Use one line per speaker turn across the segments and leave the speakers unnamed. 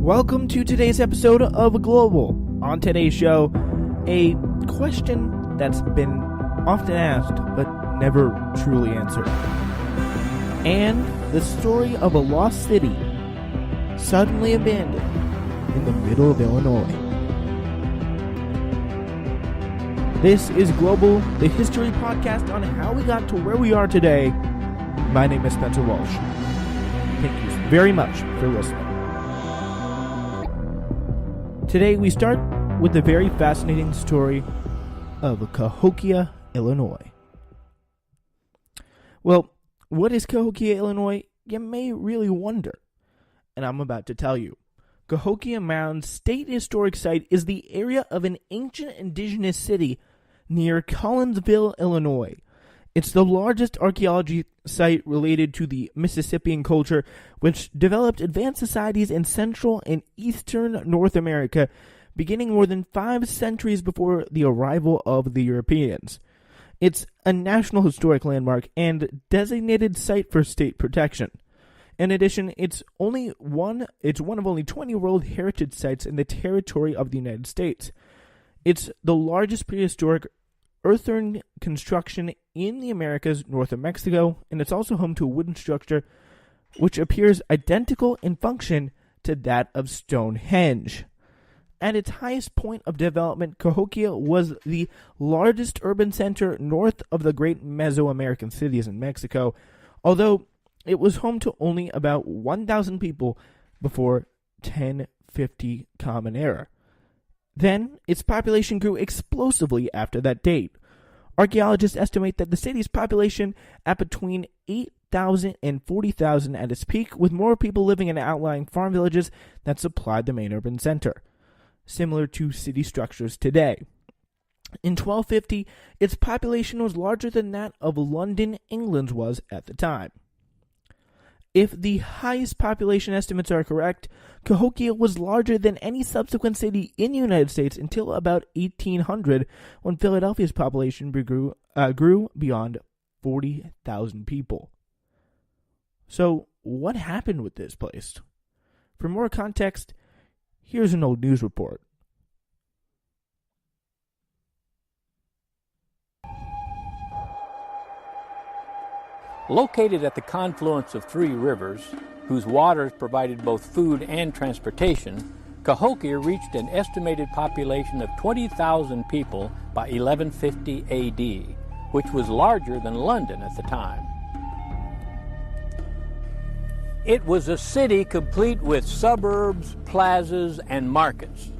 Welcome to today's episode of Global. On today's show, a question that's been often asked but never truly answered. And the story of a lost city suddenly abandoned in the middle of Illinois. This is Global, the history podcast on how we got to where we are today. My name is Spencer Walsh. Thank you very much for listening. Today we start with the very fascinating story of Cahokia, Illinois. Well, what is Cahokia, Illinois? You may really wonder, and I'm about to tell you. Cahokia Mound State Historic Site is the area of an ancient indigenous city near Collinsville, Illinois. It's the largest archaeology site related to the Mississippian culture, which developed advanced societies in Central and Eastern North America, beginning more than 5 centuries before the arrival of the Europeans. It's a National Historic Landmark and designated site for state protection. In addition, it's one of only 20 World Heritage Sites in the territory of the United States. It's the largest prehistoric earthen construction in the Americas north of Mexico, and it's also home to a wooden structure which appears identical in function to that of Stonehenge. At its highest point of development, Cahokia was the largest urban center north of the great Mesoamerican cities in Mexico, although it was home to only about 1,000 people before 1050 Common Era. Then, its population grew explosively after that date. Archaeologists estimate that the city's population at between 8,000 and 40,000 at its peak, with more people living in outlying farm villages that supplied the main urban center, similar to city structures today. In 1250, its population was larger than that of London, England's was at the time. If the highest population estimates are correct, Cahokia was larger than any subsequent city in the United States until about 1800, when Philadelphia's population grew beyond 40,000 people. So, what happened with this place? For more context, here's an old news report.
Located at the confluence of 3 rivers, whose waters provided both food and transportation, Cahokia reached an estimated population of 20,000 people by 1150 AD, which was larger than London at the time. It was a city complete with suburbs, plazas, and markets.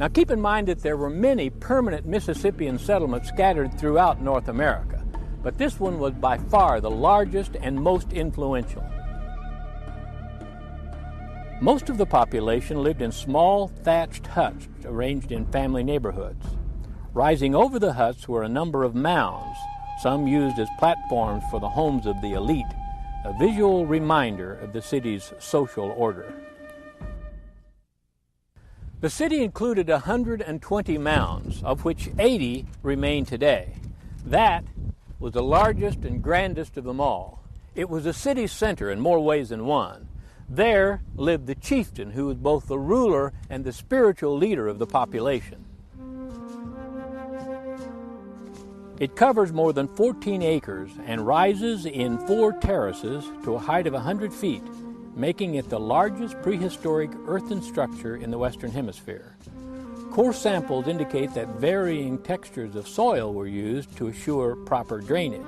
Now keep in mind that there were many permanent Mississippian settlements scattered throughout North America, but this one was by far the largest and most influential. Most of the population lived in small thatched huts arranged in family neighborhoods. Rising over the huts were a number of mounds, some used as platforms for the homes of the elite, a visual reminder of the city's social order. The city included 120 mounds, of which 80 remain today. That was the largest and grandest of them all. It was a city center in more ways than one. There lived the chieftain, who was both the ruler and the spiritual leader of the population. It covers more than 14 acres and rises in 4 terraces to a height of 100 feet, making it the largest prehistoric earthen structure in the Western Hemisphere. Core samples indicate that varying textures of soil were used to assure proper drainage.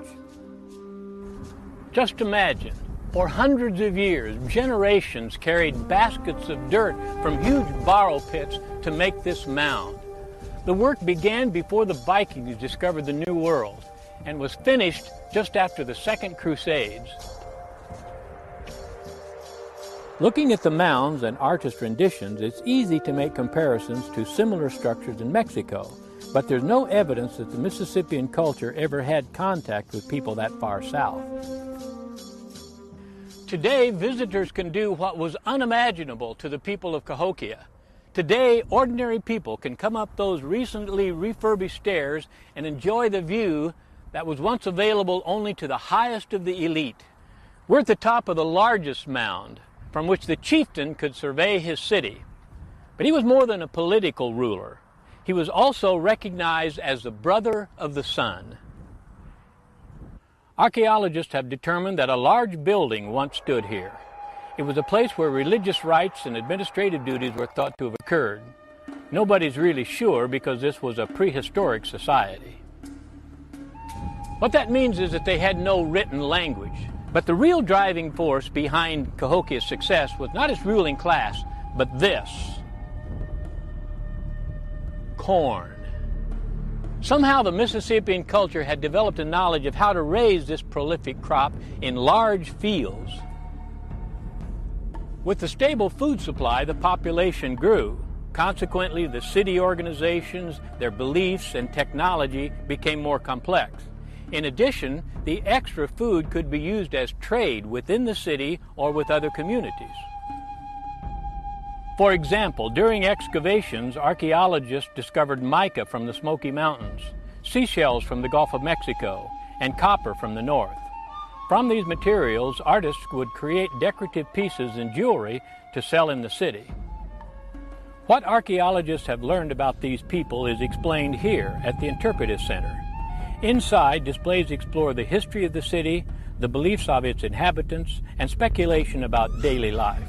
Just imagine, for hundreds of years, generations carried baskets of dirt from huge borrow pits to make this mound. The work began before the Vikings discovered the New World and was finished just after the Second Crusades. Looking at the mounds and artist renditions, it's easy to make comparisons to similar structures in Mexico, but there's no evidence that the Mississippian culture ever had contact with people that far south. Today, visitors can do what was unimaginable to the people of Cahokia. Today, ordinary people can come up those recently refurbished stairs and enjoy the view that was once available only to the highest of the elite. We're at the top of the largest mound, from which the chieftain could survey his city. But he was more than a political ruler. He was also recognized as the brother of the sun. Archaeologists have determined that a large building once stood here. It was a place where religious rites and administrative duties were thought to have occurred. Nobody's really sure because this was a prehistoric society. What that means is that they had no written language. But the real driving force behind Cahokia's success was not its ruling class, but this: corn. Somehow the Mississippian culture had developed a knowledge of how to raise this prolific crop in large fields. With the stable food supply, the population grew. Consequently, the city organizations, their beliefs, and technology became more complex. In addition, the extra food could be used as trade within the city or with other communities. For example, during excavations, archaeologists discovered mica from the Smoky Mountains, seashells from the Gulf of Mexico, and copper from the north. From these materials, artists would create decorative pieces and jewelry to sell in the city. What archaeologists have learned about these people is explained here at the Interpretive Center. Inside, displays explore the history of the city, the beliefs of its inhabitants, and speculation about daily life.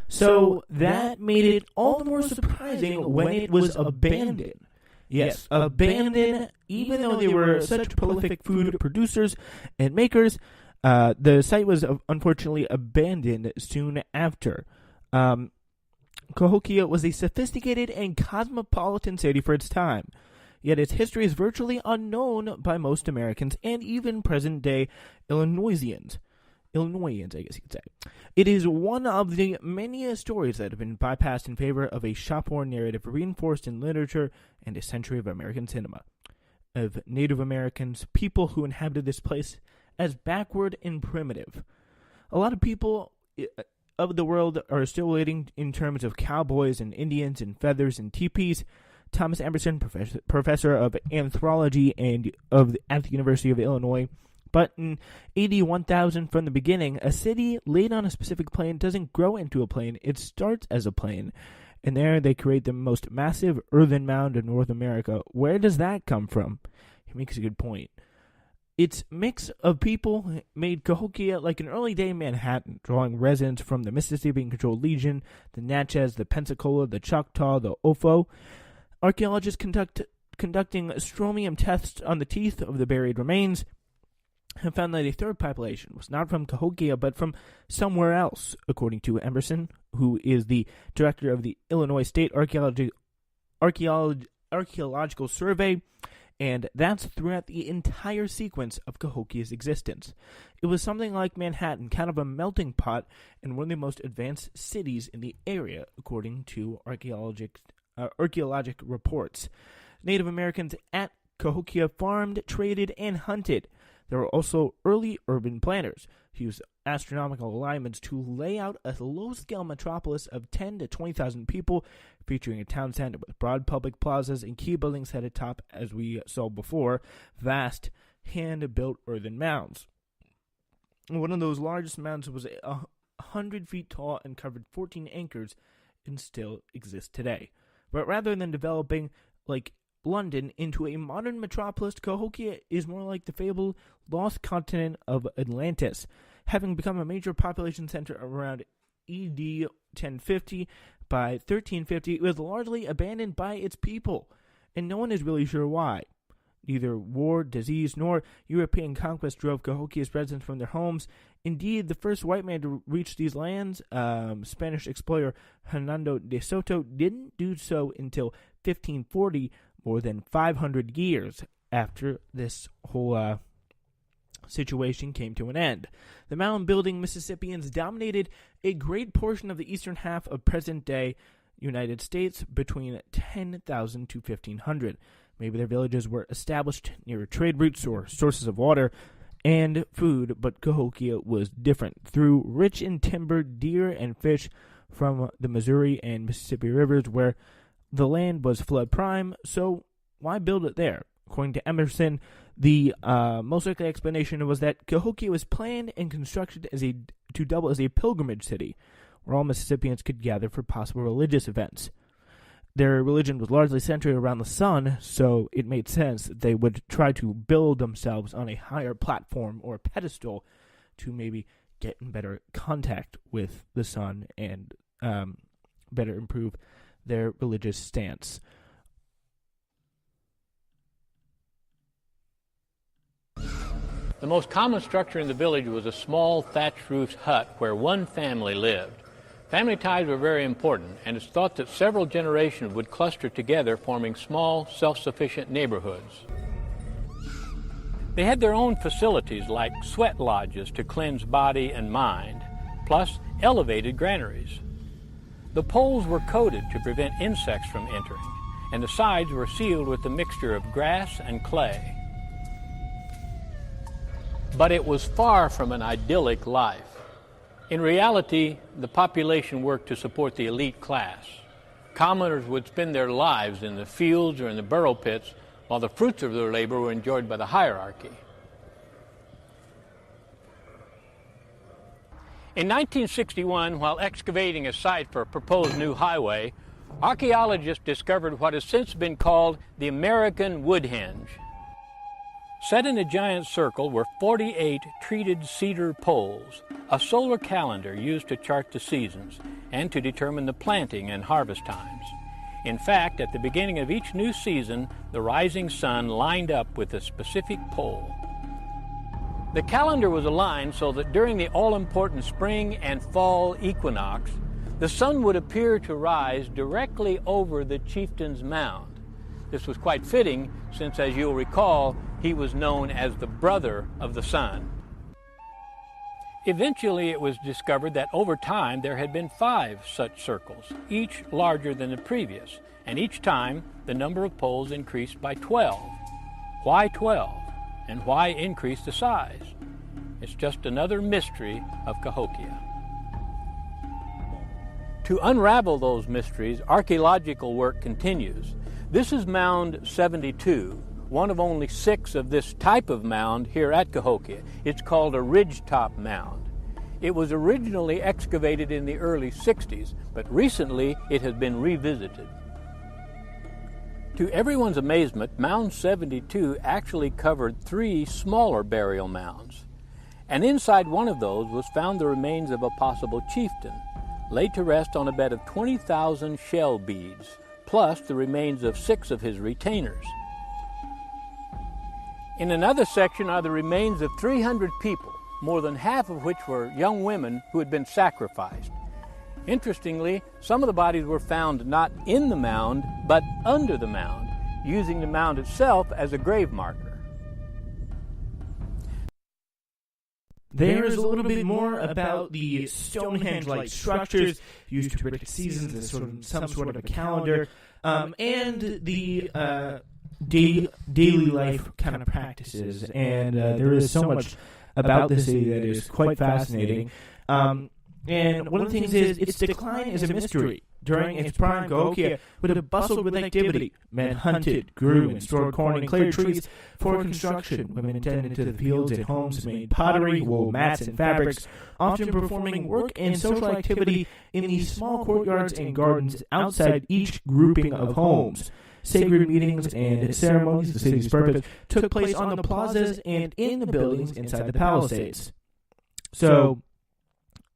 So that made it all the more surprising when it was abandoned. Yes, abandoned, even though they were such prolific food producers and makers. The site was unfortunately abandoned soon after. Cahokia was a sophisticated and cosmopolitan city for its time, yet its history is virtually unknown by most Americans and even present-day Illinoisans, I guess you could say. It is one of the many stories that have been bypassed in favor of a shop-worn narrative reinforced in literature and a century of American cinema, of Native Americans, people who inhabited this place, as backward and primitive. A lot of people of the world are still waiting in terms of cowboys and Indians and feathers and teepees. Thomas Emerson, professor of anthropology at the University of Illinois. But in AD 1000 from the beginning, a city laid on a specific plain doesn't grow into a plain, it starts as a plain. And there they create the most massive earthen mound in North America. Where does that come from? He makes a good point. Its mix of people made Cahokia like an early-day Manhattan, drawing residents from the Mississippian-controlled Legion, the Natchez, the Pensacola, the Choctaw, the Ofo. Archaeologists conducting strontium tests on the teeth of the buried remains have found that a third population was not from Cahokia, but from somewhere else, according to Emerson, who is the director of the Illinois State Archaeological Survey, and that's throughout the entire sequence of Cahokia's existence. It was something like Manhattan, kind of a melting pot, and one of the most advanced cities in the area, according to archaeologic reports. Native Americans at Cahokia farmed, traded, and hunted. There were also early urban planners who used astronomical alignments to lay out a low-scale metropolis of 10 to 20,000 people, featuring a town center with broad public plazas and key buildings set atop, as we saw before, vast hand-built earthen mounds. One of those largest mounds was 100 feet tall and covered 14 acres and still exists today. But rather than developing like London into a modern metropolis, Cahokia is more like the fabled lost continent of Atlantis, having become a major population center around AD 1050. By 1350, it was largely abandoned by its people, and no one is really sure why. Neither war, disease, nor European conquest drove Cahokia's residents from their homes. Indeed, the first white man to reach these lands, Spanish explorer Hernando de Soto, didn't do so until 1540, more than 500 years after this whole situation came to an end. The mound-building Mississippians dominated a great portion of the eastern half of present-day United States between 10,000 to 1,500. Maybe their villages were established near trade routes or sources of water and food, but Cahokia was different. Through rich in timber, deer, and fish from the Missouri and Mississippi rivers, where the land was flood prime, so why build it there? According to Emerson, the most likely explanation was that Cahokia was planned and constructed to double as a pilgrimage city, where all Mississippians could gather for possible religious events. Their religion was largely centered around the sun, so it made sense that they would try to build themselves on a higher platform or pedestal to maybe get in better contact with the sun and better improve their religious stance.
The most common structure in the village was a small thatched-roofed hut where one family lived. Family ties were very important, and it's thought that several generations would cluster together, forming small, self-sufficient neighborhoods. They had their own facilities like sweat lodges to cleanse body and mind, plus elevated granaries. The poles were coated to prevent insects from entering, and the sides were sealed with a mixture of grass and clay. But it was far from an idyllic life. In reality, the population worked to support the elite class. Commoners would spend their lives in the fields or in the burrow pits, while the fruits of their labor were enjoyed by the hierarchy. In 1961, while excavating a site for a proposed new highway, archaeologists discovered what has since been called the American Woodhenge. Set in a giant circle were 48 treated cedar poles, a solar calendar used to chart the seasons and to determine the planting and harvest times. In fact, at the beginning of each new season, the rising sun lined up with a specific pole. The calendar was aligned so that during the all-important spring and fall equinox, the sun would appear to rise directly over the chieftain's mound. This was quite fitting since, as you'll recall, he was known as the brother of the sun. Eventually, it was discovered that over time there had been 5 such circles, each larger than the previous, and each time the number of poles increased by 12. Why 12? And why increase the size? It's just another mystery of Cahokia. To unravel those mysteries, archaeological work continues. This is Mound 72, one of only 6 of this type of mound here at Cahokia. It's called a ridgetop mound. It was originally excavated in the early 60s, but recently it has been revisited. To everyone's amazement, Mound 72 actually covered 3 smaller burial mounds. And inside one of those was found the remains of a possible chieftain, laid to rest on a bed of 20,000 shell beads, plus the remains of 6 of his retainers. In another section are the remains of 300 people, more than half of which were young women who had been sacrificed. Interestingly, some of the bodies were found not in the mound, but under the mound, using the mound itself as a grave marker.
There is a little bit more about the Stonehenge-like structures used to predict seasons as some sort of a calendar, and the daily life kind of practices. And there is so much about the city that is quite fascinating. And one of the things is its decline is a mystery. During its prime, Cahokia would have bustled with activity. Men hunted, grew, and stored corn and cleared trees for construction. Women tended to the fields and homes, made pottery, wove mats and fabrics, often performing work and social activity in these small courtyards and gardens outside each grouping of homes. Sacred meetings and ceremonies, the city's purpose, took place on the plazas and in the buildings inside the palisades. So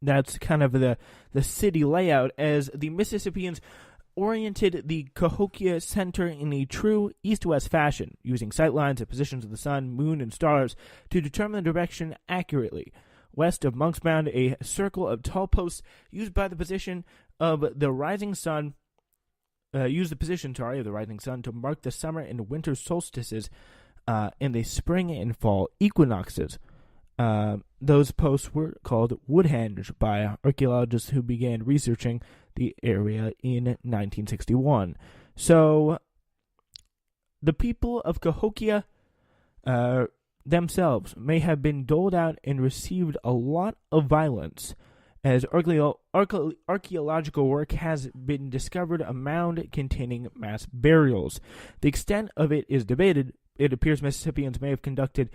that's kind of the city layout, as the Mississippians oriented the Cahokia Center in a true east-west fashion, using sightlines and positions of the sun, moon, and stars to determine the direction accurately. West of Monk's Mound, a circle of tall posts used by the position of the rising sun of the rising sun to mark the summer and winter solstices and the spring and fall equinoxes. Those posts were called Woodhenge by archaeologists who began researching the area in 1961. So, the people of Cahokia themselves may have been doled out and received a lot of violence, as archaeological work has been discovered a mound containing mass burials. The extent of it is debated. It appears Mississippians may have conducted